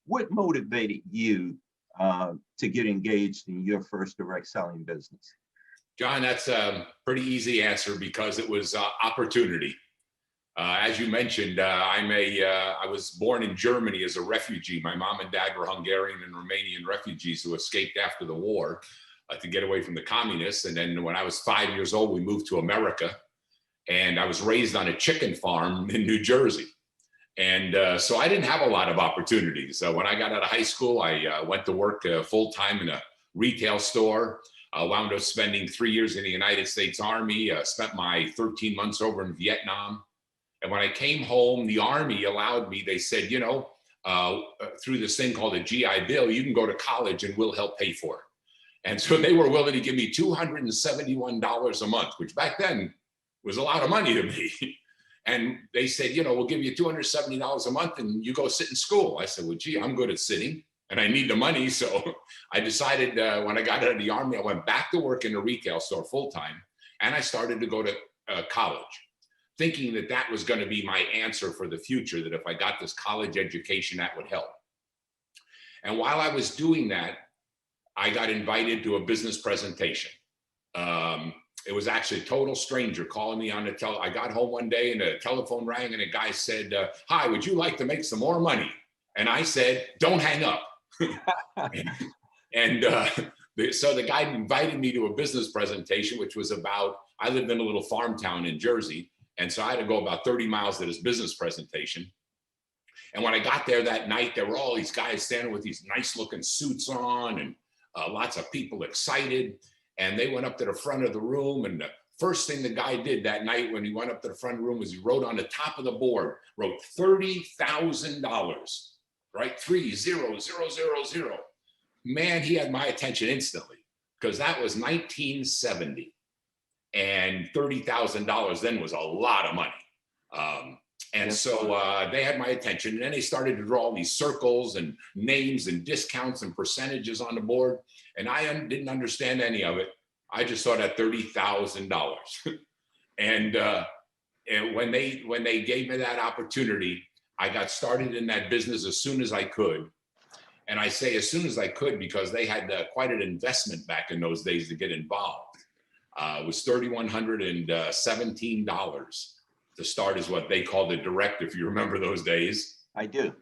What motivated you to get engaged in your first direct selling business? John, that's a pretty easy answer because it was opportunity. As you mentioned, I was born in Germany as a refugee. My mom and dad were Hungarian and Romanian refugees who escaped after the war to get away from the communists. And then when I was 5 years old, we moved to America. And I was raised on a chicken farm in New Jersey. And so I didn't have a lot of opportunities. When I got out of high school, I went to work full-time in a retail store. Wound up spending 3 years in the United States Army, spent my 13 months over in Vietnam. And when I came home, the Army allowed me, they said, you know, through this thing called a GI Bill, you can go to college and we'll help pay for it. And so they were willing to give me $271 a month, which back then was a lot of money to me. And they said, you know, we'll give you $270 a month and you go sit in school. I said, well, gee, I'm good at sitting and I need the money. So I decided when I got out of the Army, I went back to work in a retail store full time. And I started to go to college, thinking that that was going to be my answer for the future, that if I got this college education, that would help. And while I was doing that, I got invited to a business presentation. It was actually a total stranger calling me on the I got home one day and the telephone rang and a guy said, hi, would you like to make some more money? And I said, don't hang up. So the guy invited me to a business presentation, which was about, I lived in a little farm town in Jersey. And so I had to go about 30 miles to this business presentation. And when I got there that night, there were all these guys standing with these nice looking suits on and lots of people excited. And they went up to the front of the room. And the first thing the guy did that night when he went up to the front of the room was he wrote on the top of the board, wrote $30,000, right? 30,000. Man, he had my attention instantly because that was 1970. And $30,000 then was a lot of money. So they had my attention. And then they started to draw all these circles and names and discounts and percentages on the board. And I didn't understand any of it. I just saw that $30,000. And when they gave me that opportunity, I got started in that business as soon as I could. And I say as soon as I could because they had quite an investment back in those days to get involved. It was $3,117 to start as what they called a direct, if you remember those days. I do.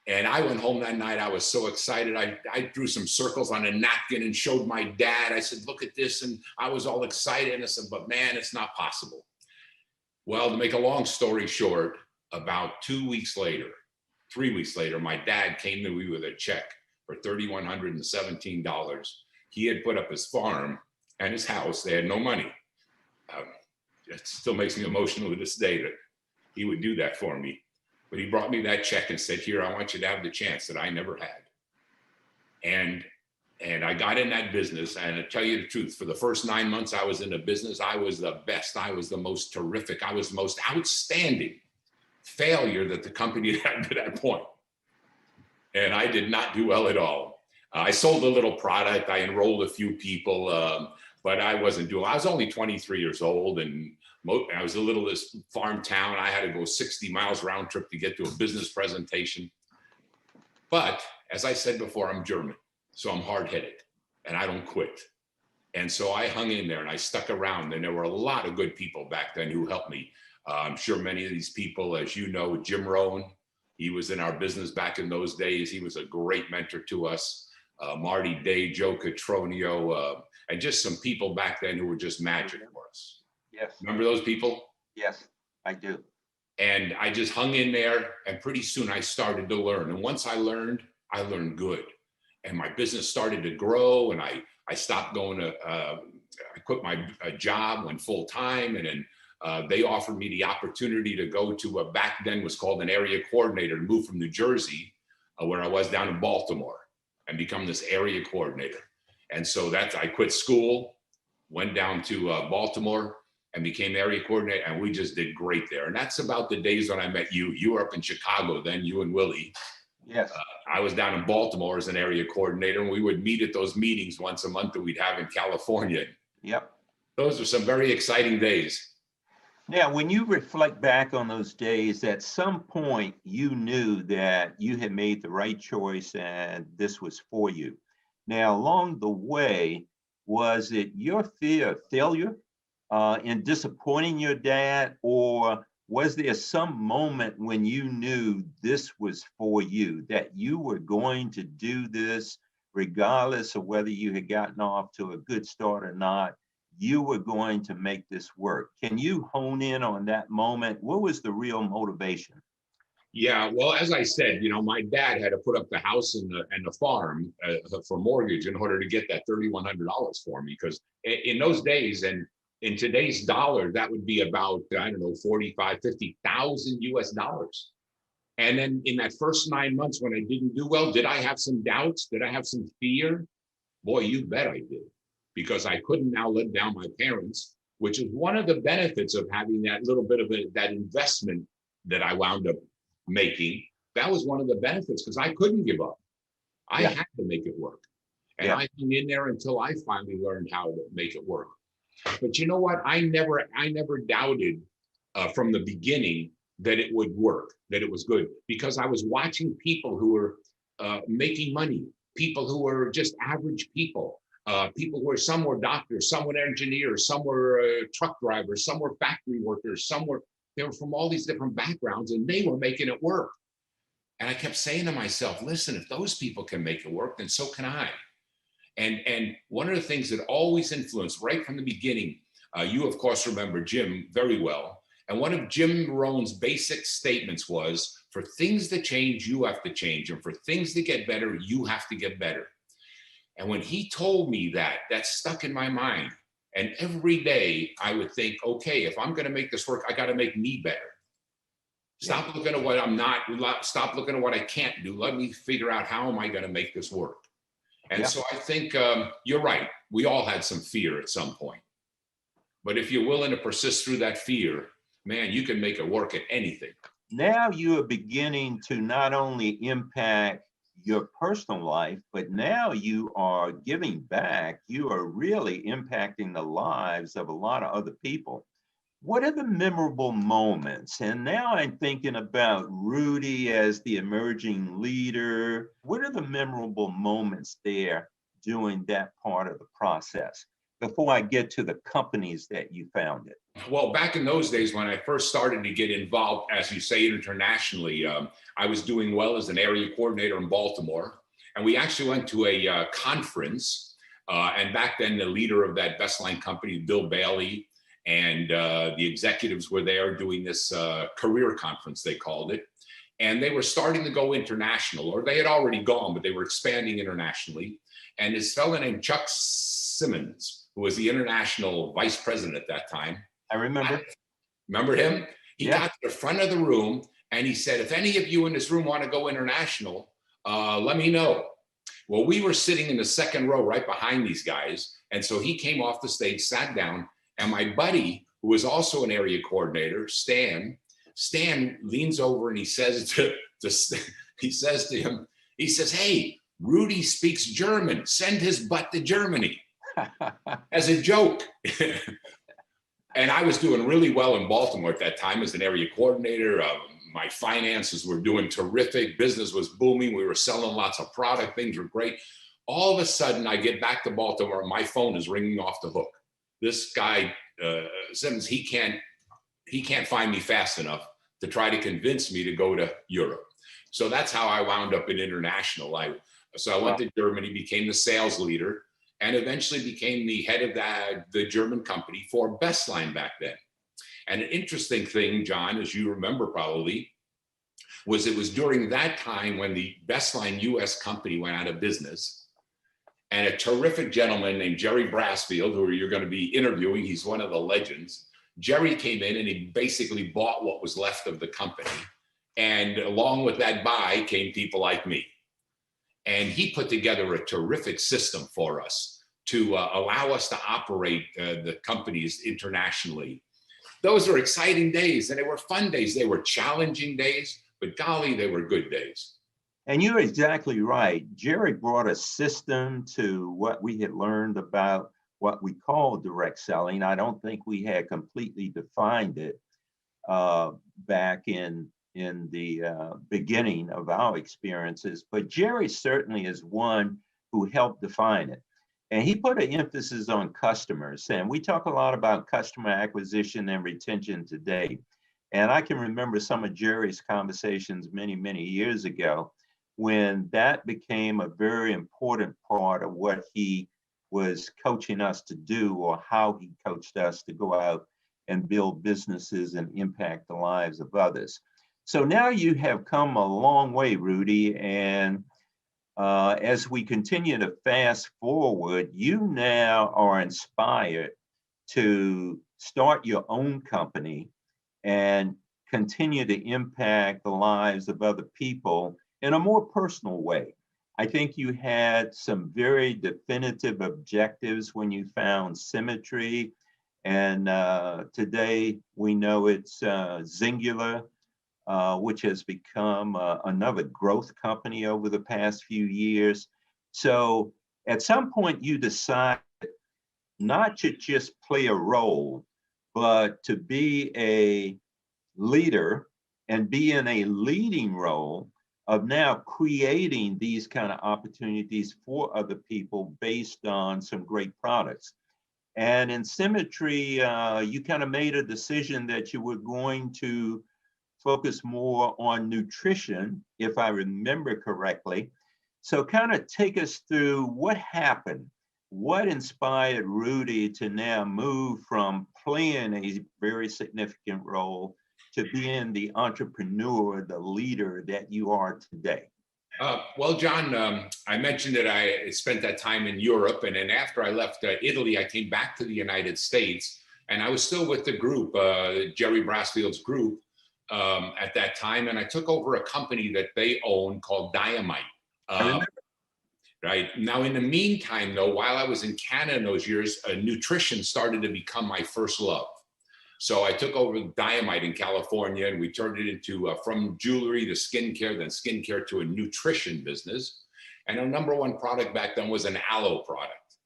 And I went home that night. I was so excited. I drew some circles on a napkin and showed my dad. I said, look at this. And I was all excited. And I said, but man, it's not possible. Well, to make a long story short, about 3 weeks later, my dad came to me with a check for $3,117. He had put up his farm and his house. They had no money. It still makes me emotional to this day that he would do that for me. But he brought me that check and said, here, I want you to have the chance that I never had. And I got in that business. And to tell you the truth, for the first 9 months I was in the business, I was the best. I was the most terrific. I was the most outstanding failure that the company had to that point. And I did not do well at all. I sold a little product. I enrolled a few people, but I wasn't doing, I was only 23 years old and I was a little this farm town. I had to go 60 miles round trip to get to a business presentation. But as I said before, I'm German, so I'm hard-headed and I don't quit. And so I hung in there and I stuck around, and there were a lot of good people back then who helped me. I'm sure many of these people, as you know, Jim Rohn, he was in our business back in those days. He was a great mentor to us. Marty Day, Joe Catronio, and just some people back then who were just magic for us. Yes. Remember those people? Yes, I do. And I just hung in there, and pretty soon I started to learn. And once I learned good. And my business started to grow, and I stopped going to, I quit my job, went full time, and then they offered me the opportunity to go to what back then was called an area coordinator, to move from New Jersey, where I was, down in Baltimore, and become this area coordinator. And so I quit school, went down to Baltimore, and became area coordinator, and we just did great there. And that's about the days when I met you. You were up in Chicago then, you and Willie. Yes. I was down in Baltimore as an area coordinator, and we would meet at those meetings once a month that we'd have in California. Yep. Those are some very exciting days. Now, when you reflect back on those days, at some point you knew that you had made the right choice and this was for you. Now, along the way, was it your fear of failure in disappointing your dad, or was there some moment when you knew this was for you, that you were going to do this regardless of whether you had gotten off to a good start or not? You were going to make this work. Can you hone in on that moment? What was the real motivation? Yeah, well, as I said, my dad had to put up the house and the farm for mortgage in order to get that $3,100 for me. Because in those days, and in today's dollar, that would be about, I don't know, 45, 50,000 US dollars. And then in that first 9 months when I didn't do well, did I have some doubts? Did I have some fear? Boy, you bet I did, because I couldn't now let down my parents, which is one of the benefits of having that little bit of that investment that I wound up making. That was one of the benefits, because I couldn't give up. I had to make it work. And I hung in there until I finally learned how to make it work. But you know what? I never doubted from the beginning that it would work, that it was good, because I was watching people who were making money, people who were just average people, people who were, some were doctors, some were engineers, some were truck drivers, some were factory workers, they were from all these different backgrounds, and they were making it work. And I kept saying to myself, listen, if those people can make it work, then so can I. And one of the things that always influenced right from the beginning, you of course remember Jim very well. And one of Jim Rohn's basic statements was, for things to change, you have to change. And for things to get better, you have to get better. And when he told me that, that stuck in my mind. And every day I would think, okay, if I'm going to make this work, I got to make me better. Stop looking at what I'm not, stop looking at what I can't do. Let me figure out, how am I going to make this work? And so I think you're right. We all had some fear at some point. But if you're willing to persist through that fear, man, you can make it work at anything. Now you are beginning to not only impact your personal life, but now you are giving back. You are really impacting the lives of a lot of other people. What are the memorable moments? And now I'm thinking about Rudy as the emerging leader. What are the memorable moments there during that part of the process before I get to the companies that you founded? Well, back in those days when I first started to get involved, as you say, internationally, I was doing well as an area coordinator in Baltimore. And we actually went to a conference. And back then, the leader of that Bestline company, Bill Bailey, and the executives were there doing this career conference, they called it. And they were starting to go international, or they had already gone, but they were expanding internationally. And this fellow named Chuck Simmons, who was the international vice president at that time. I remember. Remember him? He got to the front of the room and he said, if any of you in this room want to go international, let me know. Well, we were sitting in the second row right behind these guys. And so he came off the stage, sat down, and my buddy, who was also an area coordinator, Stan leans over and he says to him, he says, hey, Rudy speaks German, send his butt to Germany. As a joke. And I was doing really well in Baltimore at that time as an area coordinator. My finances were doing terrific. Business was booming. We were selling lots of product. Things were great. All of a sudden, I get back to Baltimore. My phone is ringing off the hook. This guy, Simmons, he can't find me fast enough to try to convince me to go to Europe. So that's how I wound up in international. So I went to Germany, became the sales leader, and eventually became the head of the German company for Bestline back then. And an interesting thing, John, as you remember probably, was it was during that time when the Bestline US company went out of business, and a terrific gentleman named Jerry Brassfield, who you're going to be interviewing, he's one of the legends. Jerry came in and he basically bought what was left of the company. And along with that buy came people like me. And he put together a terrific system for us to allow us to operate the companies internationally. Those were exciting days, and they were fun days. They were challenging days, but golly, they were good days. And you're exactly right. Jerry brought a system to what we had learned about what we call direct selling. I don't think we had completely defined it back in the beginning of our experiences, but Jerry certainly is one who helped define it. And he put an emphasis on customers. And we talk a lot about customer acquisition and retention today. And I can remember some of Jerry's conversations many, many years ago when that became a very important part of what he was coaching us to do, or how he coached us to go out and build businesses and impact the lives of others. So now you have come a long way, Rudy, and as we continue to fast forward, you now are inspired to start your own company and continue to impact the lives of other people in a more personal way. I think you had some very definitive objectives when you found Symmetry, and today we know it's Singular, which has become another growth company over the past few years. So at some point you decide not to just play a role, but to be a leader and be in a leading role of now creating these kind of opportunities for other people based on some great products. And in Symmetry, you kind of made a decision that you were going to focus more on nutrition, if I remember correctly. So kind of take us through what happened. What inspired Rudy to now move from playing a very significant role to being the entrepreneur, the leader that you are today? Well, John, I mentioned that I spent that time in Europe, and then after I left Italy, I came back to the United States, and I was still with the group, Jerry Brasfield's group, at that time, and I took over a company that they owned called Diamite. I remember. Right now, in the meantime, though, while I was in Canada in those years, nutrition started to become my first love. So I took over Diamite in California, and we turned it into from jewelry to skincare, then skincare to a nutrition business. And our number one product back then was an aloe product.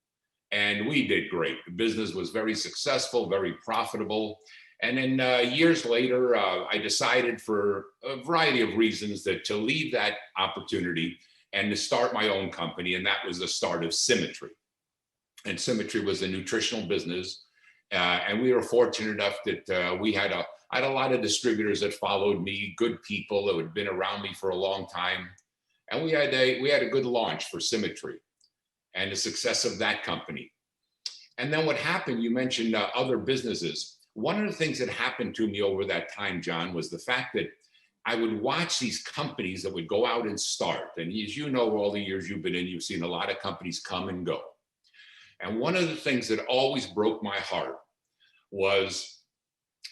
And we did great. The business was very successful, very profitable. And then years later, I decided for a variety of reasons that to leave that opportunity and to start my own company. And that was the start of Symmetry. And Symmetry was a nutritional business. And we were fortunate enough that we had a lot of distributors that followed me, good people that had been around me for a long time. And we had a good launch for Symmetry and the success of that company. And then what happened, you mentioned other businesses. One of the things that happened to me over that time, John, was the fact that I would watch these companies that would go out and start. And as you know, all the years you've been in, you've seen a lot of companies come and go. And one of the things that always broke my heart was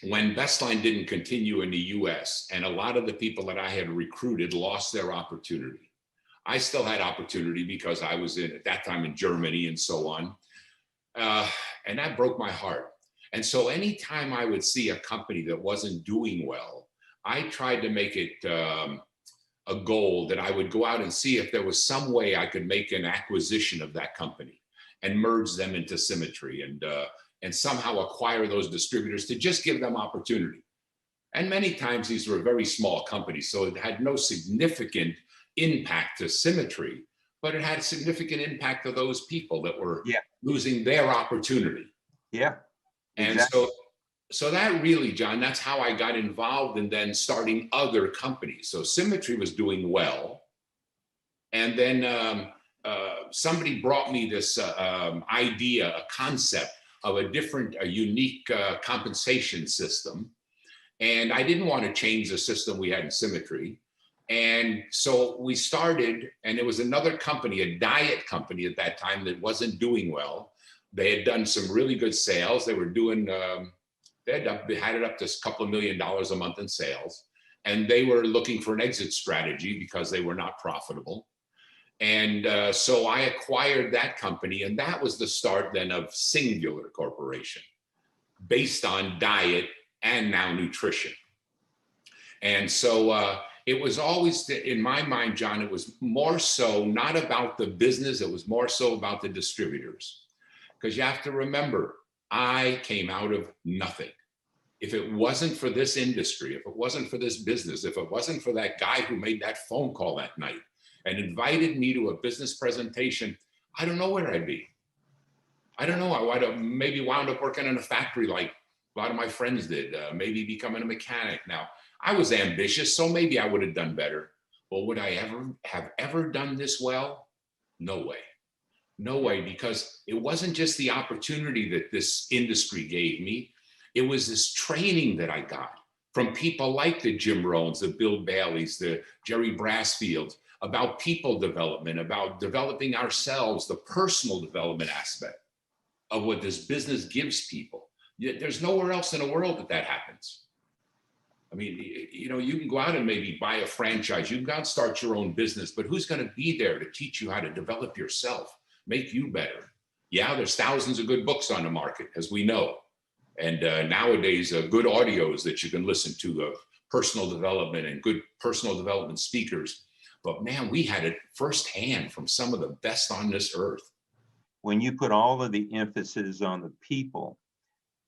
when Bestline didn't continue in the US, and a lot of the people that I had recruited lost their opportunity. I still had opportunity because I was at that time in Germany and so on. And that broke my heart. And so anytime I would see a company that wasn't doing well, I tried to make it a goal that I would go out and see if there was some way I could make an acquisition of that company and merge them into Symmetry and somehow acquire those distributors to just give them opportunity. And many times these were very small companies, so it had no significant impact to Symmetry, but it had significant impact to those people that were losing their opportunity. Yeah. And exactly. so that really, John, that's how I got involved in then starting other companies. So Symmetry was doing well. And then somebody brought me this idea, a concept of a unique compensation system. And I didn't want to change the system we had in Symmetry. And so we started, and it was another company, a diet company at that time that wasn't doing well. They had done some really good sales. They were doing, they had it up to a couple of $1 million a month in sales. And they were looking for an exit strategy because they were not profitable. And so I acquired that company, and that was the start then of Singular Corporation, based on diet and now nutrition. And so it was always, in my mind, John, it was more so not about the business, it was more so about the distributors. because you have to remember, I came out of nothing. If it wasn't for this industry, if it wasn't for this business, if it wasn't for that guy who made that phone call that night and invited me to a business presentation, I don't know where I'd be. I don't know. I would have maybe wound up working in a factory like a lot of my friends did, maybe becoming a mechanic. Now, I was ambitious, so maybe I would have done better. But would I ever done this well? No way. No way, because it wasn't just the opportunity that this industry gave me. It was this training that I got from people like the Jim Rohns, the Bill Baileys, the Jerry Brassfields, about people development, about developing ourselves, the personal development aspect of what this business gives people. There's nowhere else in the world that happens. I mean, you know, you can go out and maybe buy a franchise, you can go out and start your own business, but who's going to be there to teach you how to develop yourself, make you better? Yeah, there's thousands of good books on the market, as we know. And nowadays, good audios that you can listen to of personal development and good personal development speakers. But man, we had it firsthand from some of the best on this earth. When you put all of the emphasis on the people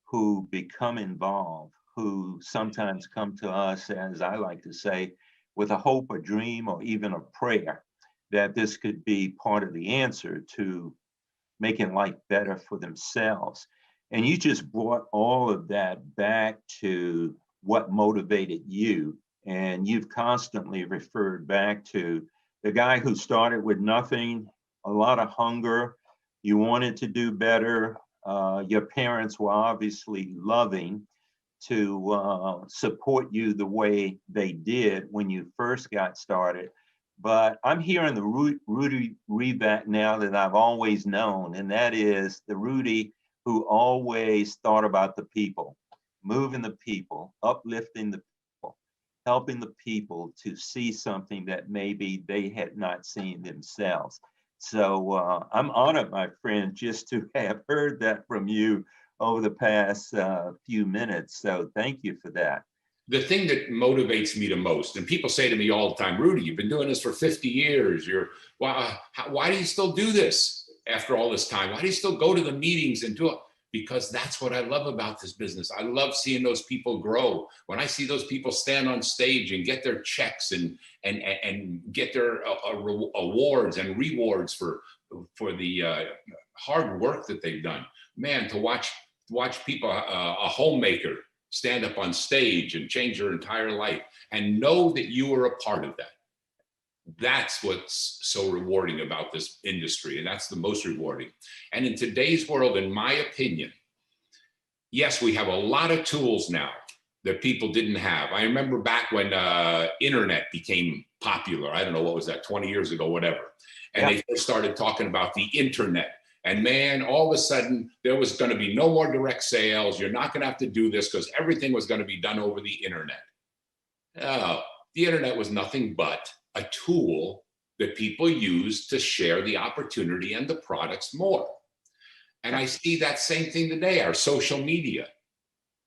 who become involved, who sometimes come to us, as I like to say, with a hope, a dream, or even a prayer that this could be part of the answer to making life better for themselves. And you just brought all of that back to what motivated you. And you've constantly referred back to the guy who started with nothing, a lot of hunger. You wanted to do better. Your parents were obviously loving to support you the way they did when you first got started. But I'm hearing the Rudy Revak now that I've always known, and that is the Rudy who always thought about the people, moving the people, uplifting the people, helping the people to see something that maybe they had not seen themselves. So I'm honored, my friend, just to have heard that from you over the past few minutes. So thank you for that. The thing that motivates me the most, and people say to me all the time, Rudy, you've been doing this for 50 years. Why do you still do this after all this time? Why do you still go to the meetings and do it? Because that's what I love about this business. I love seeing those people grow. When I see those people stand on stage and get their checks and get their awards and rewards for the hard work that they've done. Man, to watch people, a homemaker, stand up on stage and change their entire life and know that you were a part of that. That's what's so rewarding about this industry, and that's the most rewarding. And in today's world, in my opinion, yes, we have a lot of tools now that people didn't have. I remember back when internet became popular. I don't know, what was that, 20 years ago, whatever. And They first started talking about the internet. And man, all of a sudden, there was going to be no more direct sales. You're not going to have to do this because everything was going to be done over the internet. The internet was nothing but a tool that people use to share the opportunity and the products more. And I see that same thing today, our social media,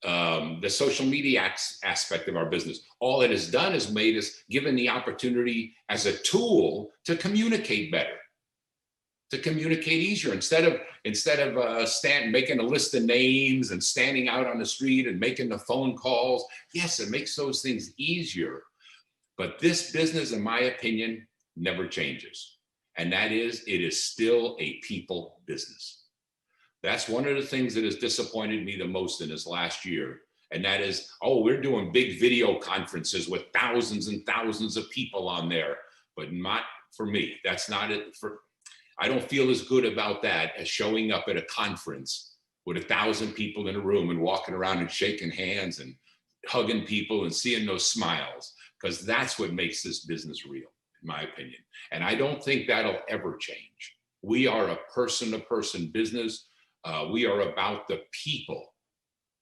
the social media aspect of our business. All it has done is made us given the opportunity as a tool to communicate better, to communicate easier. Instead of making a list of names and standing out on the street and making the phone calls. Yes, it makes those things easier. But this business, in my opinion, never changes. And that is, it is still a people business. That's one of the things that has disappointed me the most in this last year. And that is, oh, we're doing big video conferences with thousands and thousands of people on there, but not for me. That's not it. I don't feel as good about that as showing up at a conference with 1,000 people in a room and walking around and shaking hands and hugging people and seeing those smiles, because that's what makes this business real, in my opinion. And I don't think that'll ever change. We are a person-to-person business. We are about the people.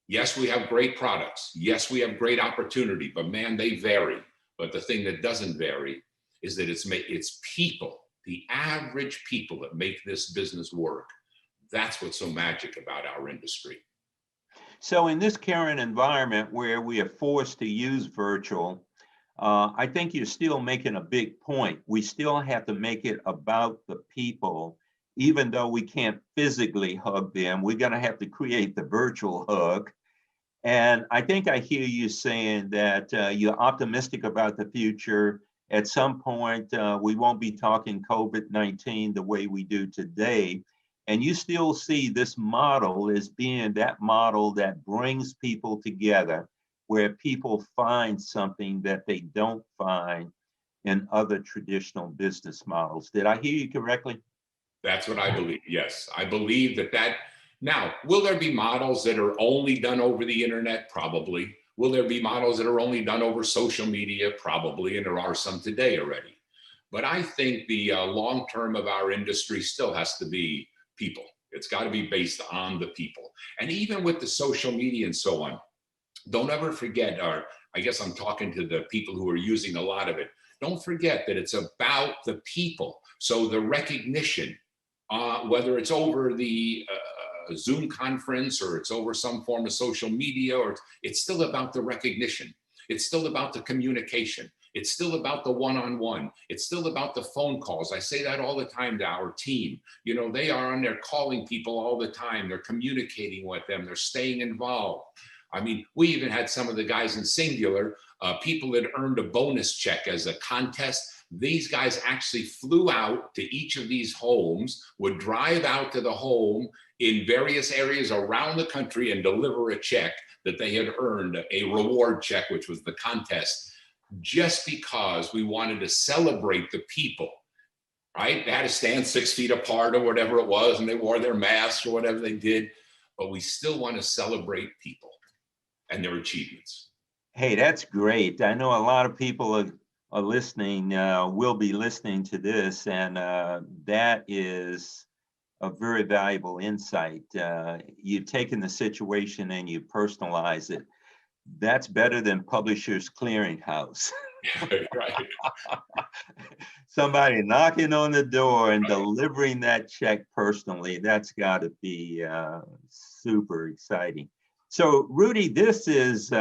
Yes, we have great products. Yes, we have great opportunity, but man, they vary. But the thing that doesn't vary is that it's people, the average people that make this business work. That's what's so magic about our industry. So in this current environment where we are forced to use virtual, I think you're still making a big point. We still have to make it about the people even though we can't physically hug them, we're going to have to create the virtual hug. And I think I hear you saying that you're optimistic about the future. At some point, we won't be talking COVID-19 the way we do today. And you still see this model as being that model that brings people together, where people find something that they don't find in other traditional business models. Did I hear you correctly? That's what I believe. Yes, I believe that. Now, will there be models that are only done over the internet? Probably. Will there be models that are only done over social media? Probably, and there are some today already. But I think the long term of our industry still has to be people. It's got to be based on the people. And even with the social media and so on, don't ever forget, or I guess I'm talking to the people who are using a lot of it, don't forget that it's about the people. So the recognition, whether it's over the Zoom conference or it's over some form of social media, or it's still about the recognition. It's still about the communication. It's still about the one-on-one. It's still about the phone calls. I say that all the time to our team. You know, they are on there calling people all the time. They're communicating with them. They're staying involved. I mean, we even had some of the guys in Singular, people that earned a bonus check as a contest. These guys actually flew out to each of these homes, would drive out to the home in various areas around the country and deliver a check that they had earned, a reward check, which was the contest, just because we wanted to celebrate the people, right? They had to stand 6 feet apart or whatever it was, and they wore their masks or whatever they did, but we still want to celebrate people and their achievements. Hey, that's great. I know a lot of people are listening, will be listening to this, and that is a very valuable insight. You've taken the situation and you personalize it. That's better than Publishers Clearinghouse. Right. Somebody knocking on the door and delivering that check personally, that's got to be super exciting. So, Rudy, this is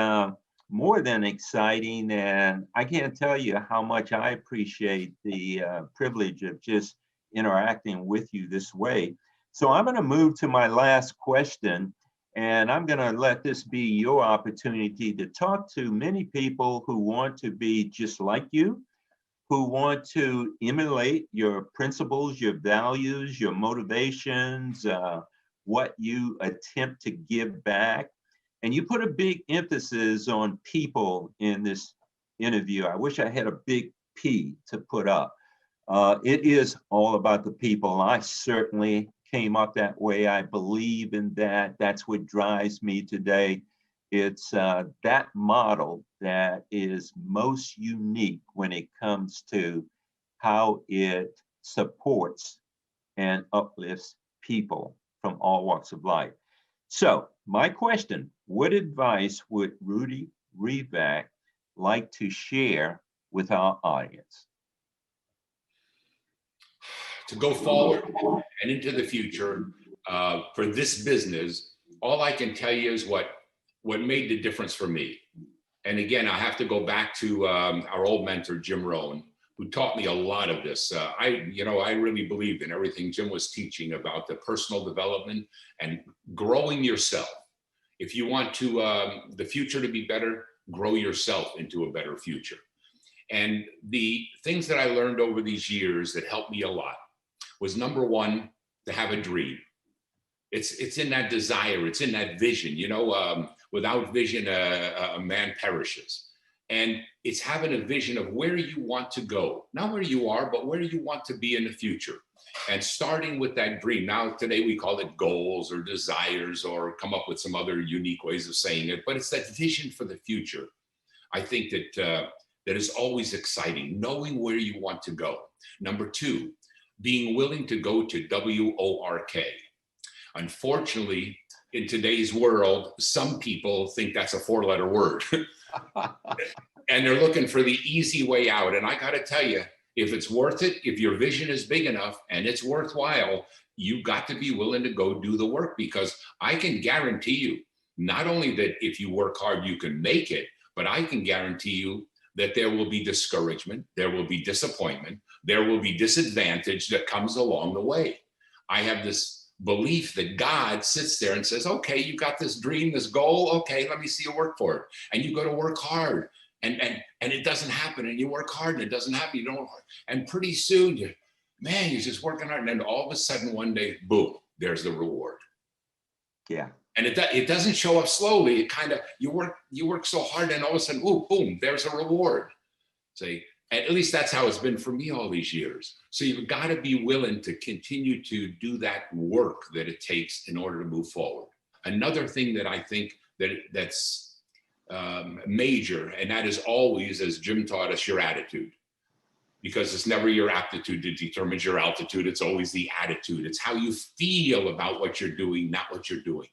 more than exciting, and I can't tell you how much I appreciate the privilege of just interacting with you this way. So I'm going to move to my last question, and I'm going to let this be your opportunity to talk to many people who want to be just like you, who want to emulate your principles, your values, your motivations, what you attempt to give back. And you put a big emphasis on people in this interview. I wish I had a big P to put up. It is all about the people. I certainly came up that way. I believe in that. That's what drives me today. It's that model that is most unique when it comes to how it supports and uplifts people from all walks of life. So my question, what advice would Rudy Revak like to share with our audience? To go forward and into the future for this business, all I can tell you is what made the difference for me. And again, I have to go back to our old mentor, Jim Rohn, who taught me a lot of this. I really believed in everything Jim was teaching about the personal development and growing yourself. If you want to the future to be better, grow yourself into a better future. And the things that I learned over these years that helped me a lot was, number one, to have a dream. It's in that desire, it's in that vision. You know, without vision, a man perishes. And it's having a vision of where you want to go, not where you are, but where you want to be in the future. And starting with that dream. Now, today we call it goals or desires, or come up with some other unique ways of saying it, but it's that vision for the future. I think that that is always exciting, knowing where you want to go. Number two, being willing to go to WORK. Unfortunately, in today's world, some people think that's a 4-letter word. And they're looking for the easy way out. And I got to tell you, if it's worth it, if your vision is big enough and it's worthwhile, you got to be willing to go do the work, because I can guarantee you, not only that if you work hard, you can make it, but I can guarantee you that there will be discouragement, there will be disappointment, there will be disadvantage that comes along the way. I have this belief that God sits there and says, okay, you got this dream, this goal. Okay, let me see you work for it. And you go to work hard and it doesn't happen. And you work hard and it doesn't happen. You don't. And pretty soon, you're just working hard. And then all of a sudden one day, boom, there's the reward. Yeah. And it doesn't show up slowly. It kind of, you work so hard and all of a sudden, ooh, boom, there's a reward. Say, at least that's how it's been for me all these years. So you've got to be willing to continue to do that work that it takes in order to move forward. Another thing that I think that's major, and that is always, as Jim taught us, your attitude. Because it's never your aptitude that determines your altitude. It's always the attitude. It's how you feel about what you're doing, not what you're doing.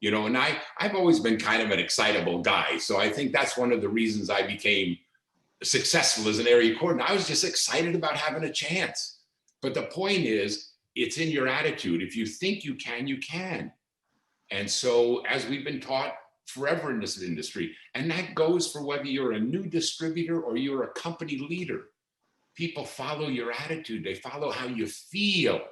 You know, and I've always been kind of an excitable guy. So I think that's one of the reasons I became successful as an area coordinator. I was just excited about having a chance. But the point is, it's in your attitude. If you think you can, you can. And so as we've been taught forever in this industry, and that goes for whether you're a new distributor or you're a company leader, people follow your attitude. They follow how you feel,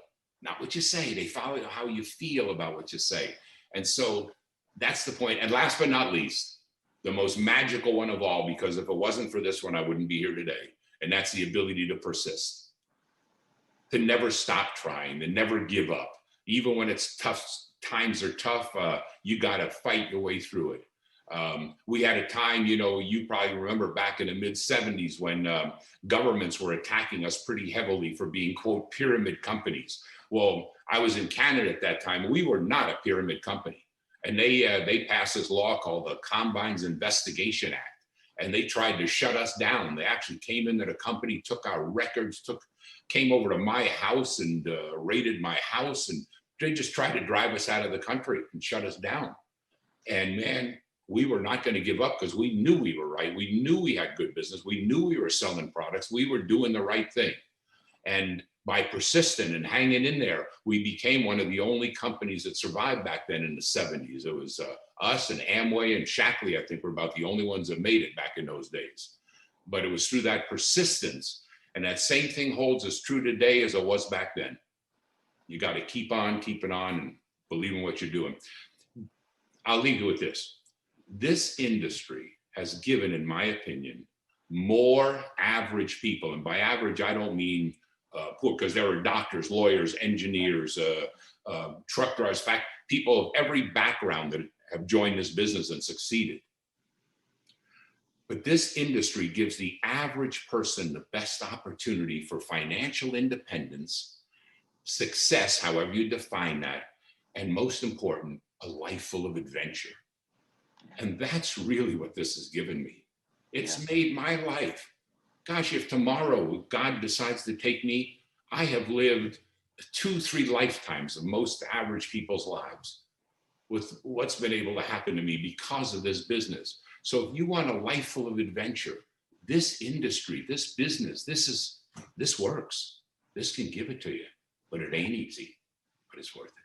not what you say. They follow how you feel about what you say. And so that's the point. And last but not least, the most magical one of all, because if it wasn't for this one, I wouldn't be here today. And that's the ability to persist, to never stop trying, to never give up. Even when it's tough, times are tough, you got to fight your way through it. We had a time, you know, you probably remember back in the mid-70s when governments were attacking us pretty heavily for being, quote, pyramid companies. Well, I was in Canada at that time. We were not a pyramid company. And they passed this law called the Combines Investigation Act. And they tried to shut us down. They actually came into the company, took our records, came over to my house and raided my house. And they just tried to drive us out of the country and shut us down. And man, we were not going to give up because we knew we were right. We knew we had good business. We knew we were selling products. We were doing the right thing. And by persisting and hanging in there, we became one of the only companies that survived back then in the 70s. It was us and Amway and Shackley, I think, were about the only ones that made it back in those days. But it was through that persistence. And that same thing holds as true today as it was back then. You got to keep on keeping on and believe in what you're doing. I'll leave you with this. This industry has given, in my opinion, more average people, and by average, I don't mean poor, because there are doctors, lawyers, engineers, truck drivers, in fact, people of every background that have joined this business and succeeded. But this industry gives the average person the best opportunity for financial independence, success, however you define that, and most important, a life full of adventure. And that's really what this has given me. It's made my life. Gosh, if tomorrow God decides to take me, I have lived 2-3 lifetimes of most average people's lives with what's been able to happen to me because of this business. So if you want a life full of adventure, this industry, this business, this works. This can give it to you, but it ain't easy, but it's worth it.